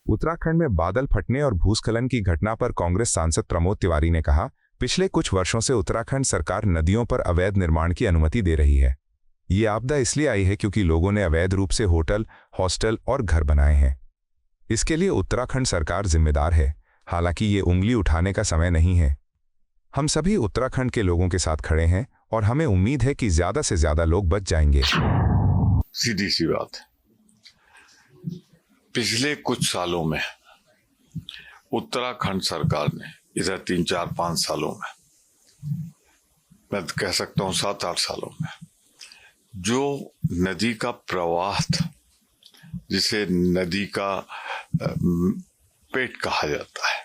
उत्तराखंड में बादल फटने और भूस्खलन की घटना पर कांग्रेस सांसद प्रमोद तिवारी ने कहा, पिछले कुछ वर्षों से उत्तराखंड सरकार नदियों पर अवैध निर्माण की अनुमति दे रही है। ये आपदा इसलिए आई है क्योंकि लोगों ने अवैध रूप से होटल, हॉस्टल और घर बनाए हैं। इसके लिए उत्तराखंड सरकार जिम्मेदार है। हालांकि ये उंगली उठाने का समय नहीं है। हम सभी उत्तराखंड के लोगों के साथ खड़े हैं और हमें उम्मीद है कि ज्यादा से ज्यादा लोग बच जाएंगे। सीधी सी बात है, पिछले कुछ सालों में उत्तराखंड सरकार ने इधर 3-4-5 सालों में, मैं कह सकता हूं 7-8 सालों में, जो नदी का प्रवाह था, जिसे नदी का पेट कहा जाता है,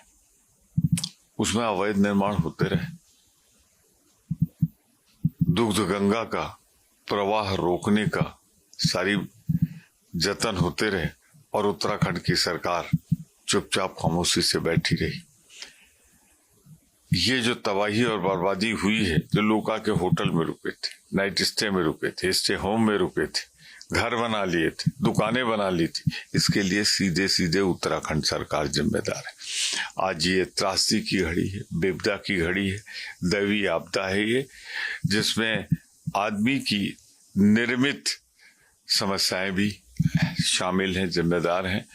उसमें अवैध निर्माण होते रहे। दुग्ध गंगा का प्रवाह रोकने का सारी जतन होते रहे और उत्तराखंड की सरकार चुपचाप खामोशी से बैठी रही। ये जो तबाही और बर्बादी हुई है, जो लोग आके होटल में रुके थे, नाइट स्टे में रुके थे, स्टे होम में रुके थे, घर बना लिए थे, दुकानें बना ली थी, इसके लिए सीधे सीधे उत्तराखंड सरकार जिम्मेदार है। आज ये त्रासदी की घड़ी है, विपदा की घड़ी है, दैवीय आपदा है ये, जिसमें आदमी की निर्मित समस्याएं भी शामिल हैं, जिम्मेदार हैं।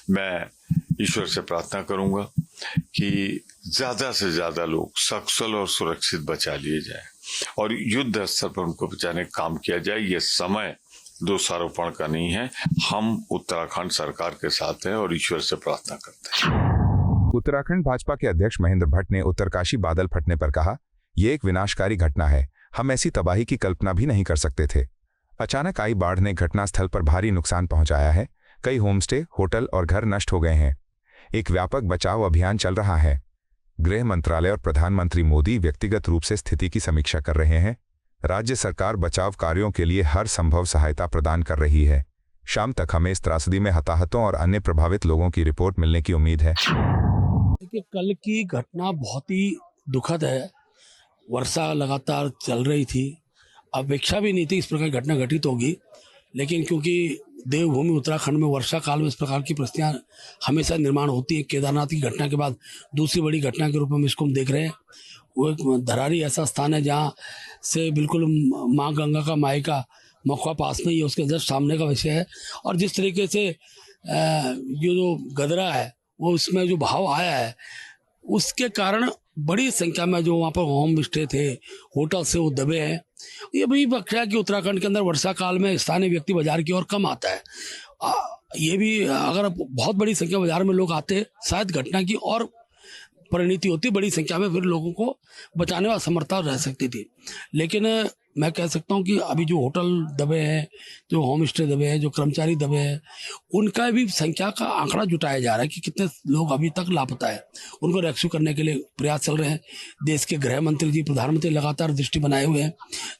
मैं ईश्वर से प्रार्थना करूंगा कि ज्यादा से ज्यादा लोग सकुशल और सुरक्षित बचा लिए जाएं और युद्ध स्तर पर उनको बचाने का काम किया जाए। ये समय दोषारोपण का नहीं है। हम उत्तराखंड सरकार के साथ हैं और ईश्वर से प्रार्थना करते हैं। उत्तराखंड भाजपा के अध्यक्ष महेंद्र भट्ट ने उत्तरकाशी बादल फटने पर कहा, यह एक विनाशकारी घटना है। हम ऐसी तबाही की कल्पना भी नहीं कर सकते थे। अचानक आई बाढ़ ने घटनास्थल पर भारी नुकसान पहुंचाया है। कई होमस्टे, होटल और घर नष्ट हो गए हैं। एक व्यापक बचाव अभियान चल रहा है। गृह मंत्रालय और प्रधानमंत्री मोदी व्यक्तिगत रूप से स्थिति की समीक्षा कर रहे हैं। राज्य सरकार बचाव कार्यों के लिए हर संभव सहायता प्रदान कर रही है। शाम तक हमें इस त्रासदी में हताहतों और अन्य प्रभावित लोगों की रिपोर्ट मिलने की उम्मीद है। देखिए, कल की घटना बहुत ही दुखद है। वर्षा लगातार चल रही थी, अपेक्षा भी नहीं थी इस प्रकार की घटना घटित होगी, लेकिन क्योंकि देवभूमि उत्तराखंड में वर्षा काल में इस प्रकार की परिस्थितियाँ हमेशा निर्माण होती है। केदारनाथ की घटना के बाद दूसरी बड़ी घटना के रूप में इसको हम देख रहे हैं। वो एक धरारी ऐसा स्थान है जहाँ से बिल्कुल माँ गंगा का मायका मखुआ पास में ही है, उसके जस्ट सामने का विषय है। और जिस तरीके से ये जो गदरा है वो उसमें जो भाव आया है, उसके कारण बड़ी संख्या में जो वहाँ पर होम स्टे थे, होटल से वो दबे हैं। ये भी पक्ष है कि उत्तराखंड के अंदर वर्षा काल में स्थानीय व्यक्ति बाजार की ओर कम आता है। ये भी अगर बहुत बड़ी संख्या बाजार में लोग आते, शायद घटना की और परिणति होती, बड़ी संख्या में फिर लोगों को बचाने में असमर्थता रह सकती थी। लेकिन मैं कह सकता हूँ कि अभी जो होटल दबे हैं, जो होम स्टे दबे हैं, जो कर्मचारी दबे हैं, उनका भी संख्या का आंकड़ा जुटाया जा रहा है कि कितने लोग अभी तक लापता है। उनको रेस्क्यू करने के लिए प्रयास चल रहे हैं। देश के गृह मंत्री जी, प्रधानमंत्री लगातार दृष्टि बनाए हुए हैं।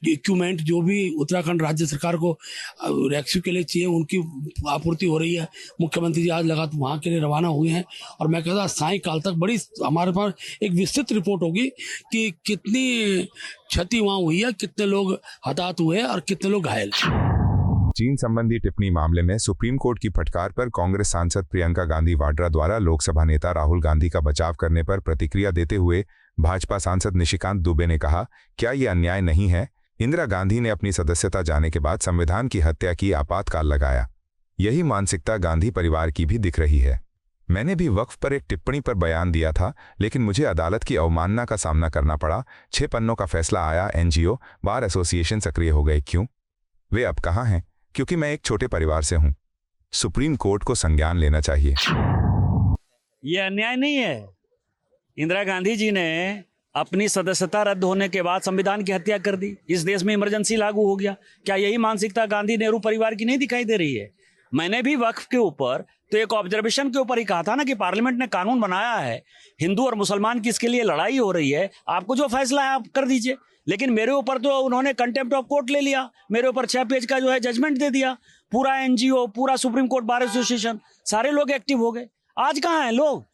जो इक्विपमेंट जो भी उत्तराखंड राज्य सरकार को रेस्क्यू के लिए चाहिए, उनकी आपूर्ति हो रही है। मुख्यमंत्री जी आज लगातार वहाँ के लिए रवाना हुए हैं और मैं कहता सायंकाल तक बड़ी हमारे पास एक विस्तृत रिपोर्ट होगी कि कितनी क्षति वहाँ हुई है, कितने लोग हताहत हुए और कितने लोग घायल। चीन संबंधी टिप्पणी मामले में सुप्रीम कोर्ट की फटकार पर कांग्रेस सांसद प्रियंका गांधी वाड्रा द्वारा लोकसभा नेता राहुल गांधी का बचाव करने पर प्रतिक्रिया देते हुए भाजपा सांसद निशिकांत दुबे ने कहा, क्या ये अन्याय नहीं है? इंदिरा गांधी ने अपनी सदस्यता जाने के बाद संविधान की हत्या की, आपातकाल लगाया। यही मानसिकता गांधी परिवार की भी दिख रही है। मैंने भी वक्फ पर एक टिप्पणी पर बयान दिया था, लेकिन मुझे अदालत की अवमानना का सामना करना पड़ा। 6 पन्नों का फैसला आया, एनजीओ, बार एसोसिएशन सक्रिय हो गए। क्यों? वे अब कहाँ हैं? क्योंकि मैं एक छोटे परिवार से हूं। सुप्रीम कोर्ट को संज्ञान लेना चाहिए। ये अन्याय नहीं है। इंदिरा गांधी जी ने अपनी सदस्यता रद्द होने के बाद संविधान की हत्या कर दी। इस देश में इमरजेंसी लागू हो गया। क्या यही मानसिकता गांधी नेहरू परिवार की नहीं दिखाई दे रही है? मैंने भी वक्फ के ऊपर तो एक ऑब्जर्वेशन के ऊपर ही कहा था ना कि पार्लियामेंट ने कानून बनाया है, हिंदू और मुसलमान की इसके लिए लड़ाई हो रही है, आपको जो फैसला है आप कर दीजिए। लेकिन मेरे ऊपर तो उन्होंने कंटेम्प्ट ऑफ कोर्ट ले लिया, मेरे ऊपर 6 पेज का जो है जजमेंट दे दिया। पूरा एनजीओ, पूरा सुप्रीम कोर्ट बार एसोसिएशन, सारे लोग एक्टिव हो गए। आज कहाँ हैं लोग?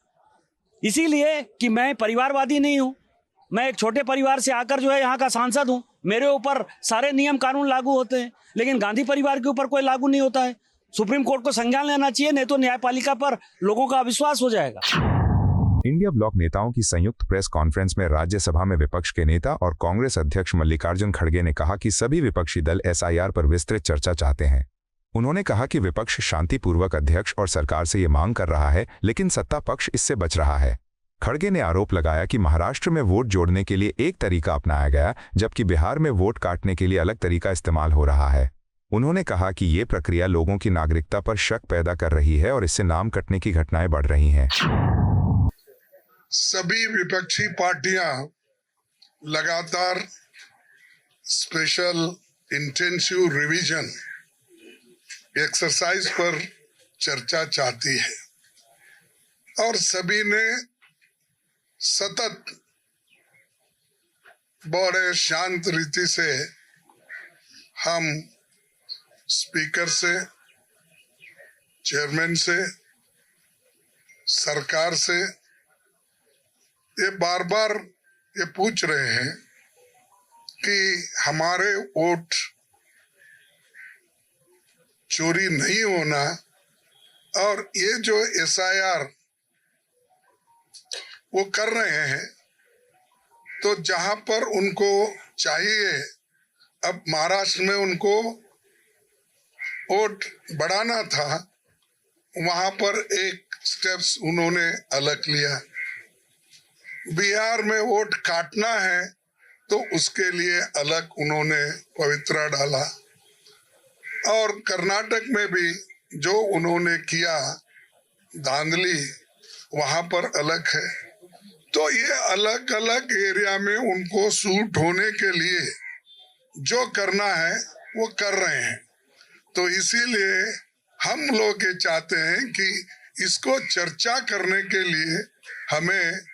इसीलिए कि मैं परिवारवादी नहीं हूँ, मैं एक छोटे परिवार से आकर जो है यहाँ का सांसद हूँ। मेरे ऊपर सारे नियम कानून लागू होते हैं, लेकिन गांधी परिवार के ऊपर कोई लागू नहीं होता है। सुप्रीम कोर्ट को संज्ञान लेना चाहिए, नहीं तो न्यायपालिका पर लोगों का अविश्वास हो जाएगा। इंडिया ब्लॉक नेताओं की संयुक्त प्रेस कॉन्फ्रेंस में राज्यसभा में विपक्ष के नेता और कांग्रेस अध्यक्ष मल्लिकार्जुन खड़गे ने कहा कि सभी विपक्षी दल एसआईआर पर विस्तृत चर्चा चाहते हैं। उन्होंने कहा कि विपक्ष शांतिपूर्वक अध्यक्ष और सरकार से ये मांग कर रहा है, लेकिन सत्ता पक्ष इससे बच रहा है। खड़गे ने आरोप लगाया कि महाराष्ट्र में वोट जोड़ने के लिए एक तरीका अपनाया गया, जबकि बिहार में वोट काटने के लिए अलग तरीका इस्तेमाल हो रहा है। उन्होंने कहा कि ये प्रक्रिया लोगों की नागरिकता पर शक पैदा कर रही है और इससे नाम कटने की घटनाएं बढ़ रही हैं। सभी विपक्षी पार्टियां लगातार स्पेशल इंटेंसिव रिवीजन एक्सरसाइज पर चर्चा चाहती है और सभी ने सतत बड़े शांत रीति से हम स्पीकर से, चेयरमैन से, सरकार से ये बार बार ये पूछ रहे हैं कि हमारे वोट चोरी नहीं होना और ये जो एसआईआर वो कर रहे हैं, तो जहां पर उनको चाहिए, अब महाराष्ट्र में उनको वोट बढ़ाना था, वहां पर एक स्टेप्स उन्होंने अलग लिया। बिहार में वोट काटना है तो उसके लिए अलग उन्होंने पवित्रा डाला और कर्नाटक में भी जो उन्होंने किया धांधली वहां पर अलग है। तो ये अलग अलग एरिया में उनको सूट होने के लिए जो करना है वो कर रहे हैं। तो इसीलिए हम लोग ये चाहते हैं कि इसको चर्चा करने के लिए हमें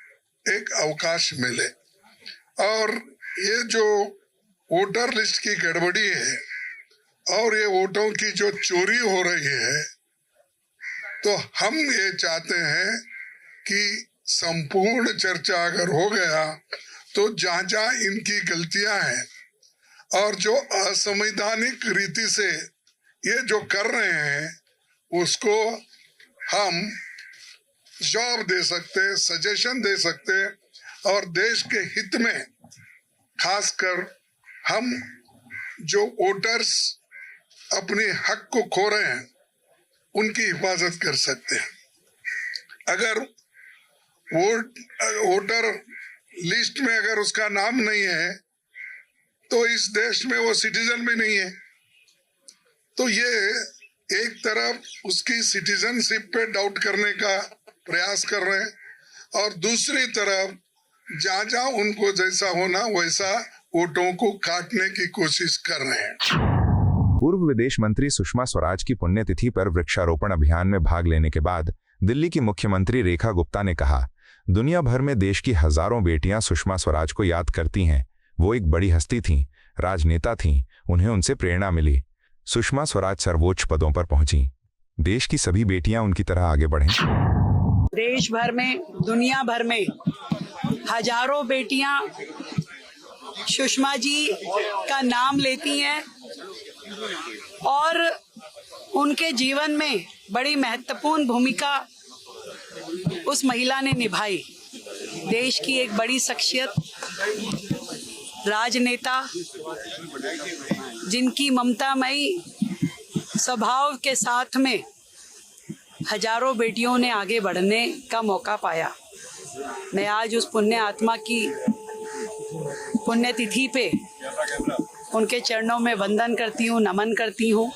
एक अवकाश मिले और ये जो वोटर लिस्ट की गड़बड़ी है और ये वोटों की जो चोरी हो रही है, तो हम ये चाहते हैं कि संपूर्ण चर्चा अगर हो गया तो जहां जहां इनकी गलतियां हैं और जो असंवैधानिक रीति से ये जो कर रहे हैं उसको हम जवाब दे सकते, सजेशन दे सकते और देश के हित में खासकर हम जो वोटर्स अपने हक को खो रहे हैं उनकी हिफाजत कर सकते हैं। अगर वोटर लिस्ट में अगर उसका नाम नहीं है तो इस देश में वो सिटीजन भी नहीं है। तो ये एक तरफ उसकी सिटीजनशिप पे डाउट करने का प्रयास कर रहे हैं और दूसरी तरफ जहां जहां उनको जैसा होना वैसा वोटों को काटने की कोशिश कर रहे हैं। पूर्व विदेश मंत्री सुषमा स्वराज की पुण्यतिथि पर वृक्षारोपण अभियान में भाग लेने के बाद दिल्ली की मुख्यमंत्री रेखा गुप्ता ने कहा, दुनिया भर में देश की हजारों बेटियां सुषमा स्वराज को याद करती हैं। वो एक बड़ी हस्ती थीं, राजनेता थीं, उन्हें उनसे प्रेरणा मिली। सुषमा स्वराज सर्वोच्च पदों पर पहुंची। देश की सभी बेटियां उनकी तरह आगे बढ़ें। देश भर में, दुनिया भर में हजारों बेटियां सुषमा जी का नाम लेती हैं और उनके जीवन में बड़ी महत्वपूर्ण भूमिका उस महिला ने निभाई। देश की एक बड़ी शख्सियत, राजनेता, जिनकी ममतामयी स्वभाव के साथ में हजारों बेटियों ने आगे बढ़ने का मौका पाया। मैं आज उस पुण्य आत्मा की पुण्यतिथि पे उनके चरणों में वंदन करती हूँ, नमन करती हूँ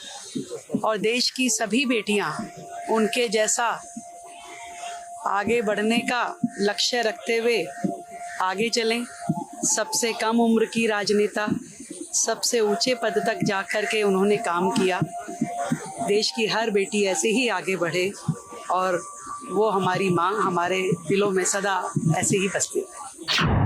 और देश की सभी बेटियाँ उनके जैसा आगे बढ़ने का लक्ष्य रखते हुए आगे चलें। सबसे कम उम्र की राजनेता, सबसे ऊंचे पद तक जाकर के उन्होंने काम किया। देश की हर बेटी ऐसे ही आगे बढ़े और वो हमारी माँ हमारे दिलों में सदा ऐसे ही बसती रहे।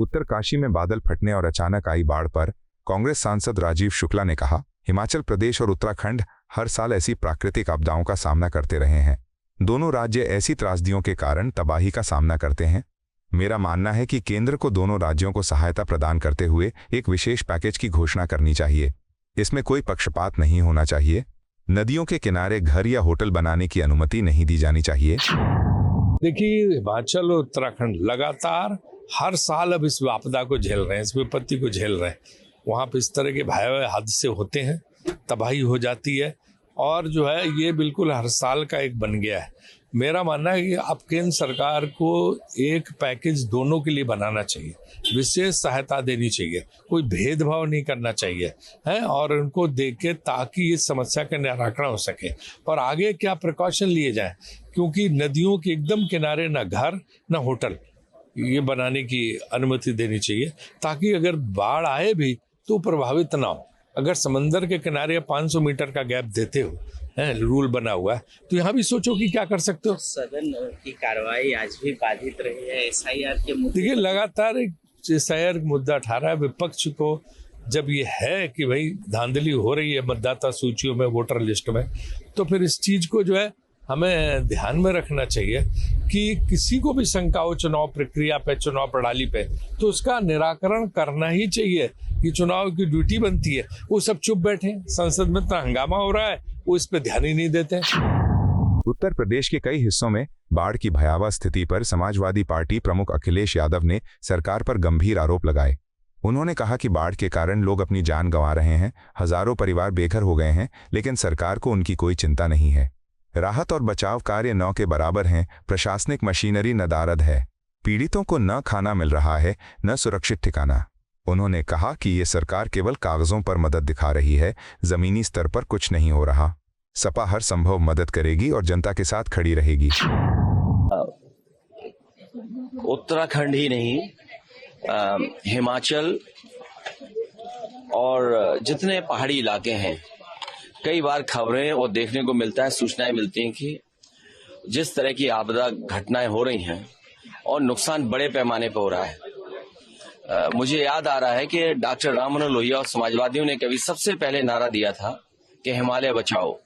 उत्तरकाशी में बादल फटने और अचानक आई बाढ़ पर कांग्रेस सांसद राजीव शुक्ला ने कहा, हिमाचल प्रदेश और उत्तराखंड हर साल ऐसी प्राकृतिक आपदाओं का सामना करते रहे हैं। दोनों राज्य ऐसी त्रासदियों के कारण तबाही का सामना करते हैं। मेरा मानना है कि केंद्र को दोनों राज्यों को सहायता प्रदान करते हुए एक विशेष पैकेज की घोषणा करनी चाहिए। इसमें कोई पक्षपात नहीं होना चाहिए। नदियों के किनारे घर या होटल बनाने की अनुमति नहीं दी जानी चाहिए। देखिए, हिमाचल और उत्तराखंड लगातार हर साल अब इस आपदा को झेल रहे हैं, इस विपत्ति को झेल रहे हैं। वहाँ पे इस तरह के भयावह हादसे होते हैं, तबाही हो जाती है, और जो है ये बिल्कुल हर साल का एक बन गया है। मेरा मानना है कि अब केंद्र सरकार को एक पैकेज दोनों के लिए बनाना चाहिए, विशेष सहायता देनी चाहिए, कोई भेदभाव नहीं करना चाहिए है, और उनको देके ताकि इस समस्या का निराकरण हो सके। और आगे क्या प्रिकॉशन लिए जाएं, क्योंकि नदियों के एकदम किनारे ना घर ना होटल ये बनाने की अनुमति देनी चाहिए, ताकि अगर बाढ़ आए भी तो प्रभावित ना हो। अगर समंदर के किनारे 500 मीटर का गैप देते हो, रूल बना हुआ है, तो यहाँ भी सोचो कि क्या कर सकते हो। सदन की कार्रवाई आज भी बाधित रही है एसआईआर के मुद्दे। देखिए, लगातार एसआईआर मुद्दा उठा रहा है विपक्ष को। जब ये है कि भाई धांधली हो रही है मतदाता सूचियों में, वोटर लिस्ट में, तो फिर इस चीज को जो है हमें ध्यान में रखना चाहिए कि किसी को भी शंका हो चुनाव प्रक्रिया पे, चुनाव प्रणाली पे, तो उसका निराकरण करना ही चाहिए। कि चुनाव की ड्यूटी बनती है। वो सब चुप बैठे, संसद में तो हंगामा हो रहा है, वो इस पे ध्यान ही नहीं देते। उत्तर प्रदेश के कई हिस्सों में बाढ़ की भयावह स्थिति पर समाजवादी पार्टी प्रमुख अखिलेश यादव ने सरकार पर गंभीर आरोप लगाए। उन्होंने कहा कि बाढ़ के कारण लोग अपनी जान गंवा रहे हैं, हजारों परिवार बेघर हो गए हैं, लेकिन सरकार को उनकी कोई चिंता नहीं है। राहत और बचाव कार्य न के बराबर हैं, प्रशासनिक मशीनरी नदारद है, पीड़ितों को न खाना मिल रहा है न सुरक्षित ठिकाना। उन्होंने कहा कि ये सरकार केवल कागजों पर मदद दिखा रही है, जमीनी स्तर पर कुछ नहीं हो रहा। सपा हर संभव मदद करेगी और जनता के साथ खड़ी रहेगी। उत्तराखंड ही नहीं, हिमाचल और जितने पहाड़ी इलाके हैं, कई बार खबरें और देखने को मिलता है, सूचनाएं मिलती हैं कि जिस तरह की आपदा घटनाएं हो रही हैं और नुकसान बड़े पैमाने पर हो रहा है। मुझे याद आ रहा है कि डॉक्टर राम मनोहर लोहिया और समाजवादियों ने कभी सबसे पहले नारा दिया था कि हिमालय बचाओ,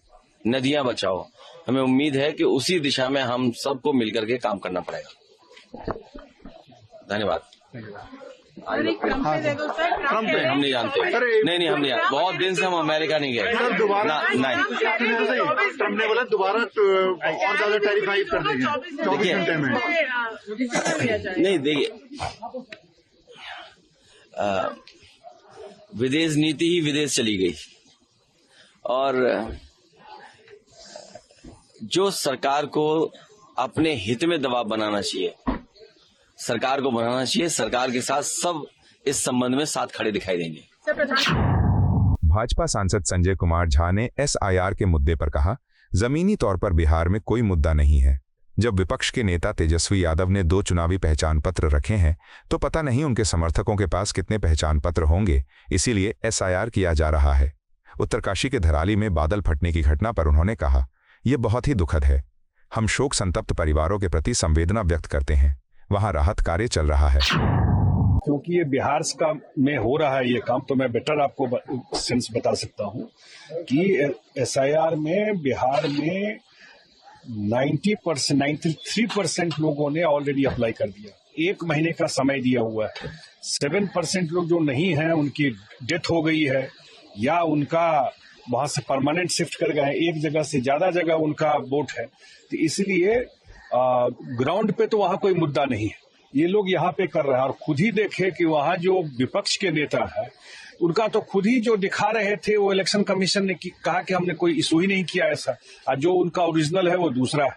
नदियां बचाओ। हमें उम्मीद है कि उसी दिशा में हम सबको मिलकर के काम करना पड़ेगा। धन्यवाद। ट्रम्प हम नहीं जानते, नहीं हम नहीं जानते, बहुत दिन से हम अमेरिका नहीं गए। नहीं, ट्रम्प ने बोला दोबारा और ज्यादा टैरिफ हाइक कर देंगे 24 घंटे में। नहीं, देखिए, विदेश नीति ही विदेश चली गई, और जो सरकार को अपने हित में दबाव बनाना चाहिए, सरकार को बनाना चाहिए। सरकार के साथ सब इस संबंध में साथ खड़े दिखाई देंगे। भाजपा सांसद संजय कुमार झा ने एसआईआर के मुद्दे पर कहा, जमीनी तौर पर बिहार में कोई मुद्दा नहीं है। जब विपक्ष के नेता तेजस्वी यादव ने 2 चुनावी पहचान पत्र रखे हैं, तो पता नहीं उनके समर्थकों के पास कितने पहचान पत्र होंगे, इसीलिए एसआईआर किया जा रहा है। उत्तरकाशी के धराली में बादल फटने की घटना पर उन्होंने कहा, यह बहुत ही दुखद है। हम शोक संतप्त परिवारों के प्रति संवेदना व्यक्त करते हैं। वहां राहत कार्य चल रहा है। क्योंकि ये बिहार का में हो रहा है ये काम, तो मैं बेटर आपको सेंस बता सकता हूँ कि एसआईआर में बिहार में 93% लोगों ने ऑलरेडी अप्लाई कर दिया। 1 महीने का समय दिया हुआ है। 7% लोग जो नहीं हैं, उनकी डेथ हो गई है या उनका वहां से परमानेंट शिफ्ट कर गए, एक जगह से ज्यादा जगह उनका वोट है। तो इसलिए ग्राउंड पे तो वहां कोई मुद्दा नहीं है। ये लोग यहाँ पे कर रहे हैं, और खुद ही देखे कि वहां जो विपक्ष के नेता है, उनका तो खुद ही जो दिखा रहे थे, वो इलेक्शन कमीशन ने कहा कि हमने कोई इशू ही नहीं किया ऐसा, और जो उनका ओरिजिनल है वो दूसरा है।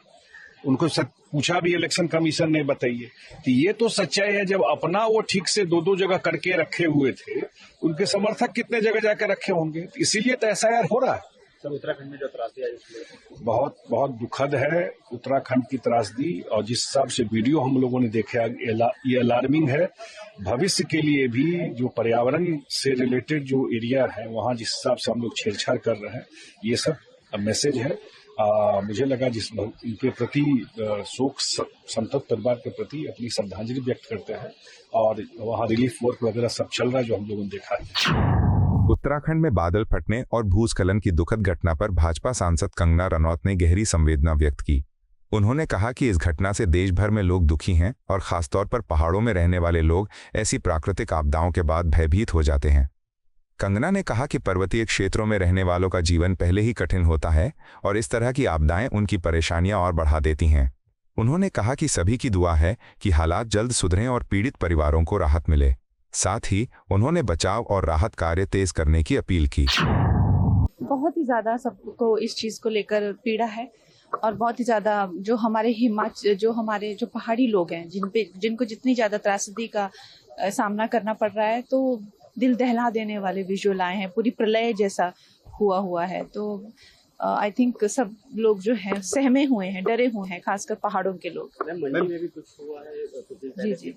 उनको पूछा भी इलेक्शन कमीशन ने, बताइए। तो ये तो सच्चाई है। जब अपना वो ठीक से 2-2 जगह करके रखे हुए थे, उनके समर्थक कितने जगह जाकर रखे होंगे। इसीलिए तो ऐसा यार हो रहा है। सर, उत्तराखंड में जो त्रासदी आई बहुत बहुत दुखद है उत्तराखंड की त्रासदी, और जिस हिसाब से वीडियो हम लोगों ने देखा, ये अलार्मिंग है। भविष्य के लिए भी जो पर्यावरण से रिलेटेड जो एरिया है, वहाँ जिस हिसाब से हम लोग छेड़छाड़ कर रहे हैं, ये सब मैसेज है। मुझे लगा इनके प्रति शोक संतप्त परिवार के प्रति अपनी श्रद्धांजलि व्यक्त करते हैं, और वहाँ रिलीफ वर्क वगैरह सब चल रहा है जो हम लोगों ने देखा है। उत्तराखंड में बादल फटने और भूस्खलन की दुखद घटना पर भाजपा सांसद कंगना रनौत ने गहरी संवेदना व्यक्त की। उन्होंने कहा कि इस घटना से देश भर में लोग दुखी हैं, और खासतौर पर पहाड़ों में रहने वाले लोग ऐसी प्राकृतिक आपदाओं के बाद भयभीत हो जाते हैं। कंगना ने कहा कि पर्वतीय क्षेत्रों में रहने वालों का जीवन पहले ही कठिन होता है और इस तरह की आपदाएं उनकी परेशानियां और बढ़ा देती हैं। उन्होंने कहा कि सभी की दुआ है कि हालात जल्द सुधरें और पीड़ित परिवारों को राहत मिले। साथ ही उन्होंने बचाव और राहत कार्य तेज करने की अपील की। बहुत ही ज़्यादा सबको इस चीज़ को लेकर पीड़ा है और बहुत ही ज़्यादा जो हमारे जो पहाड़ी लोग हैं जिनको जितनी ज़्यादा त्रासदी का सामना करना पड़ रहा है, तो दिल दहला देने वाले विजुअल आए हैं। पूरी प्रलय जैसा हुआ है। तो आई थिंक सब लोग जो हैं सहमे हुए हैं, डरे हुए हैं, खासकर पहाड़ों के लोग। मंडी में भी कुछ हुआ है? जी।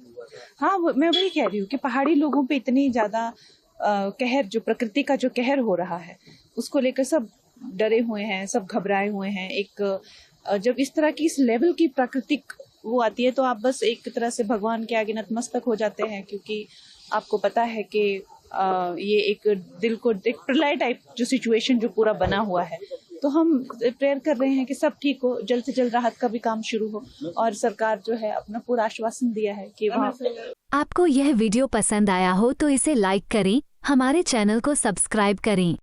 हाँ, मैं वही कह रही हूँ कि पहाड़ी लोगों पे इतनी ज़्यादा कहर, जो प्रकृति का जो कहर हो रहा है, उसको लेकर सब डरे हुए हैं, सब घबराए हुए हैं। जब इस तरह की इस लेवल की प्राकृतिक वो आती है तो आप बस एक तरह से भगवान के आगे नतमस्तक हो जाते हैं, क्योंकि आपको पता है कि ये एक दिल को एक प्रलय टाइप जो सिचुएशन जो पूरा बना हुआ है, तो हम प्रेयर कर रहे हैं कि सब ठीक हो, जल्द से जल्द राहत का भी काम शुरू हो। और सरकार जो है अपना पूरा आश्वासन दिया है कि वहाँ। आपको यह वीडियो पसंद आया हो तो इसे लाइक करें, हमारे चैनल को सब्सक्राइब करें।